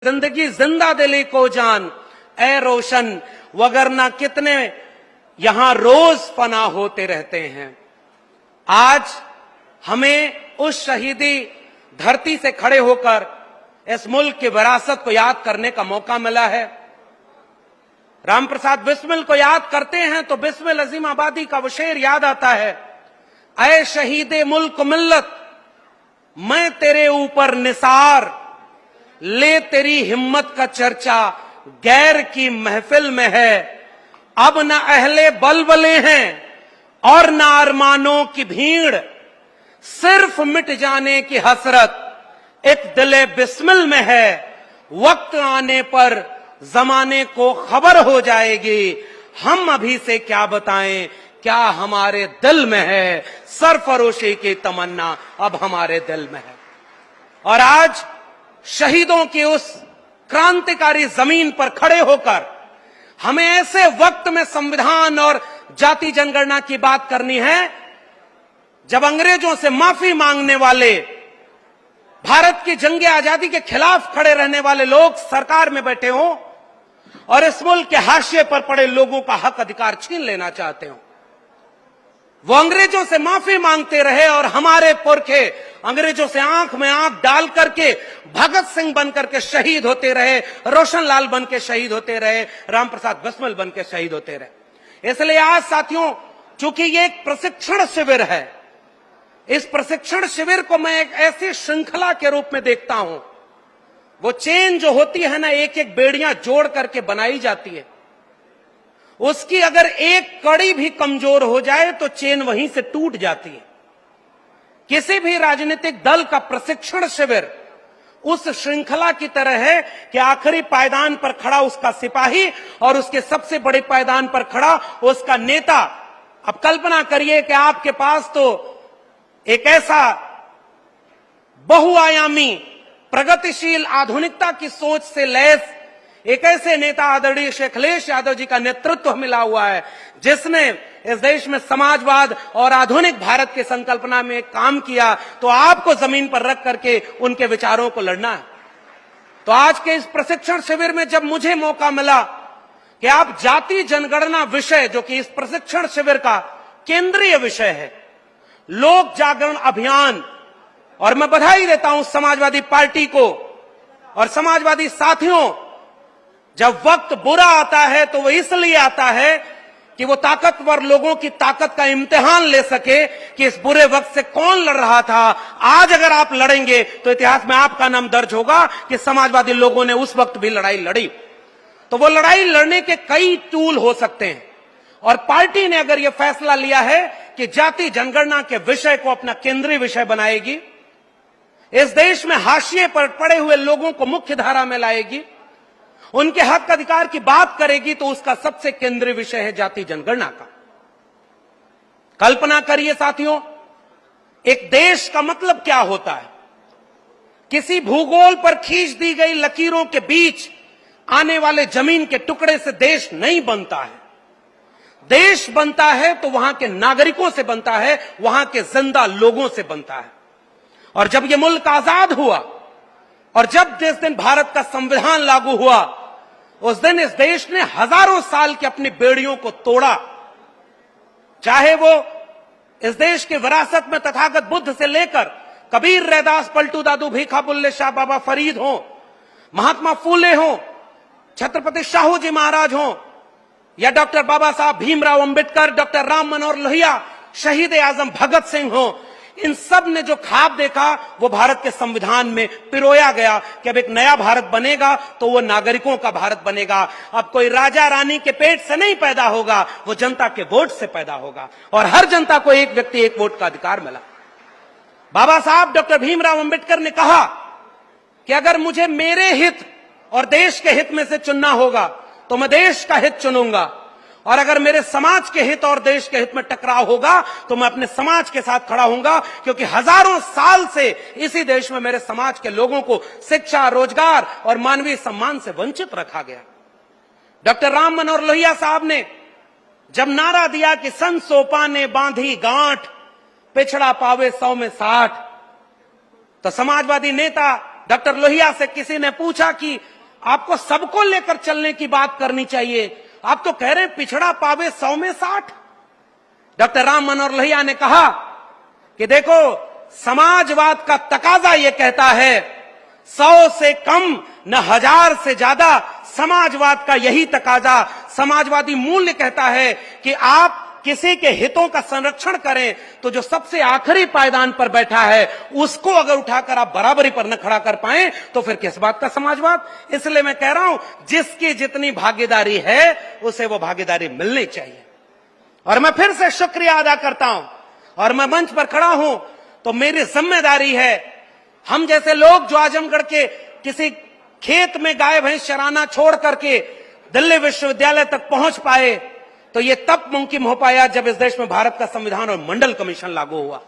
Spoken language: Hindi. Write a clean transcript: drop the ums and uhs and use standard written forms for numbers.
जिंदगी जिंदा दिली को जान ए रोशन, वगरना कितने यहां रोज फना होते रहते हैं। आज हमें उस शहीदी धरती से खड़े होकर इस मुल्क की विरासत को याद करने का मौका मिला है। राम प्रसाद बिस्मिल को याद करते हैं तो बिस्मिल अजीम आबादी का वो शेर याद आता है, ऐ शहीदे मुल्क मिल्लत मैं तेरे ऊपर निसार, ले तेरी हिम्मत का चर्चा गैर की महफिल में है। अब न अहले बलबले हैं और न अरमानों की भीड़, सिर्फ मिट जाने की हसरत एक दिले बिस्मिल में है। वक्त आने पर जमाने को खबर हो जाएगी, हम अभी से क्या बताएं क्या हमारे दिल में है। सरफरोशी की तमन्ना अब हमारे दिल में है। और आज शहीदों की उस क्रांतिकारी जमीन पर खड़े होकर हमें ऐसे वक्त में संविधान और जाति जनगणना की बात करनी है जब अंग्रेजों से माफी मांगने वाले, भारत की जंग आजादी के खिलाफ खड़े रहने वाले लोग सरकार में बैठे हों और इस मुल्क के हाशिए पर पड़े लोगों का हक अधिकार छीन लेना चाहते हो। वो अंग्रेजों से माफी मांगते रहे और हमारे पुरखे अंग्रेजों से आंख में आंख डाल करके भगत सिंह बनकर के शहीद होते रहे, रोशन लाल बन के शहीद होते रहे, राम प्रसाद बिस्मिल बन के शहीद होते रहे। इसलिए आज साथियों, चूंकि ये एक प्रशिक्षण शिविर है, इस प्रशिक्षण शिविर को मैं एक ऐसी श्रृंखला के रूप में देखता हूं। वो चेन जो होती है ना, एक एक बेड़ियां जोड़ करके बनाई जाती है, उसकी अगर एक कड़ी भी कमजोर हो जाए तो चेन वहीं से टूट जाती है। किसी भी राजनीतिक दल का प्रशिक्षण शिविर उस श्रृंखला की तरह है कि आखिरी पायदान पर खड़ा उसका सिपाही और उसके सबसे बड़े पायदान पर खड़ा उसका नेता। अब कल्पना करिए कि आपके पास तो एक ऐसा बहुआयामी, प्रगतिशील, आधुनिकता की सोच से लैस एक ऐसे नेता आदरणीय शेख अखिलेश यादव जी का नेतृत्व मिला हुआ है, जिसने इस देश में समाजवाद और आधुनिक भारत की संकल्पना में काम किया। तो आपको जमीन पर रख करके उनके विचारों को लड़ना है। तो आज के इस प्रशिक्षण शिविर में जब मुझे मौका मिला कि आप जाति जनगणना विषय, जो कि इस प्रशिक्षण शिविर का केंद्रीय विषय है, लोक जागरण अभियान, और मैं बधाई देता हूं समाजवादी पार्टी को और समाजवादी साथियों, जब वक्त बुरा आता है तो वो इसलिए आता है कि वो ताकतवर लोगों की ताकत का इम्तिहान ले सके कि इस बुरे वक्त से कौन लड़ रहा था। आज अगर आप लड़ेंगे तो इतिहास में आपका नाम दर्ज होगा कि समाजवादी लोगों ने उस वक्त भी लड़ाई लड़ी। तो वो लड़ाई लड़ने के कई टूल हो सकते हैं और पार्टी ने अगर यह फैसला लिया है कि जाति जनगणना के विषय को अपना केंद्रीय विषय बनाएगी, इस देश में हाशिए पर पड़े हुए लोगों को मुख्य धारा में लाएगी, उनके हक अधिकार की बात करेगी, तो उसका सबसे केंद्रीय विषय है जाति जनगणना का। कल्पना करिए साथियों, एक देश का मतलब क्या होता है। किसी भूगोल पर खींच दी गई लकीरों के बीच आने वाले जमीन के टुकड़े से देश नहीं बनता है। देश बनता है तो वहां के नागरिकों से बनता है, वहां के जिंदा लोगों से बनता है। और जब यह मुल्क आजाद हुआ और जब जिस दिन भारत का संविधान लागू हुआ, उस दिन इस देश ने हजारों साल की अपनी बेड़ियों को तोड़ा। चाहे वो इस देश की विरासत में तथागत बुद्ध से लेकर कबीर, रैदास, पलटू दादू, भीखा बुल्ले शाह, बाबा फरीद हो, महात्मा फूले हो, छत्रपति शाहू जी महाराज हो, या डॉक्टर बाबा साहब भीमराव अंबेडकर, डॉक्टर राम मनोहर लोहिया, शहीद आजम भगत सिंह हो, इन सब ने जो ख्वाब देखा वो भारत के संविधान में पिरोया गया कि अब एक नया भारत बनेगा तो वो नागरिकों का भारत बनेगा। अब कोई राजा रानी के पेट से नहीं पैदा होगा, वो जनता के वोट से पैदा होगा और हर जनता को एक व्यक्ति एक वोट का अधिकार मिला। बाबा साहब डॉक्टर भीमराव अंबेडकर ने कहा कि अगर मुझे मेरे हित और देश के हित में से चुनना होगा तो मैं देश का हित चुनूंगा, और अगर मेरे समाज के हित और देश के हित में टकराव होगा तो मैं अपने समाज के साथ खड़ा हूंगा, क्योंकि हजारों साल से इसी देश में मेरे समाज के लोगों को शिक्षा, रोजगार और मानवीय सम्मान से वंचित रखा गया। डॉक्टर राम मनोहर लोहिया साहब ने जब नारा दिया कि सन सोपा ने बांधी गांठ, पिछड़ा पावे 100 में 60, तो समाजवादी नेता डॉक्टर लोहिया से किसी ने पूछा कि आपको सबको लेकर चलने की बात करनी चाहिए, आप तो कह रहे हैं पिछड़ा पावे 100 में 60। डॉक्टर राम मनोहर लोहिया ने कहा कि देखो, समाजवाद का तकाजा यह कहता है 100 से कम न 1000 से ज्यादा, समाजवाद का यही तकाजा, समाजवादी मूल्य कहता है कि आप किसी के हितों का संरक्षण करें तो जो सबसे आखिरी पायदान पर बैठा है उसको अगर उठाकर आप बराबरी पर न खड़ा कर पाए तो फिर किस बात का समाजवाद। इसलिए मैं कह रहा हूं जिसकी जितनी भागीदारी है उसे वो भागीदारी मिलनी चाहिए। और मैं फिर से शुक्रिया अदा करता हूं, और मैं मंच पर खड़ा हूं तो मेरी जिम्मेदारी है, हम जैसे लोग जो आजमगढ़ के किसी खेत में गाय भैंस चराना छोड़ करके दिल्ली विश्वविद्यालय तक पहुंच पाए तो ये तब मुमकिन हो पाया जब इस देश में भारत का संविधान और मंडल कमीशन लागू हुआ।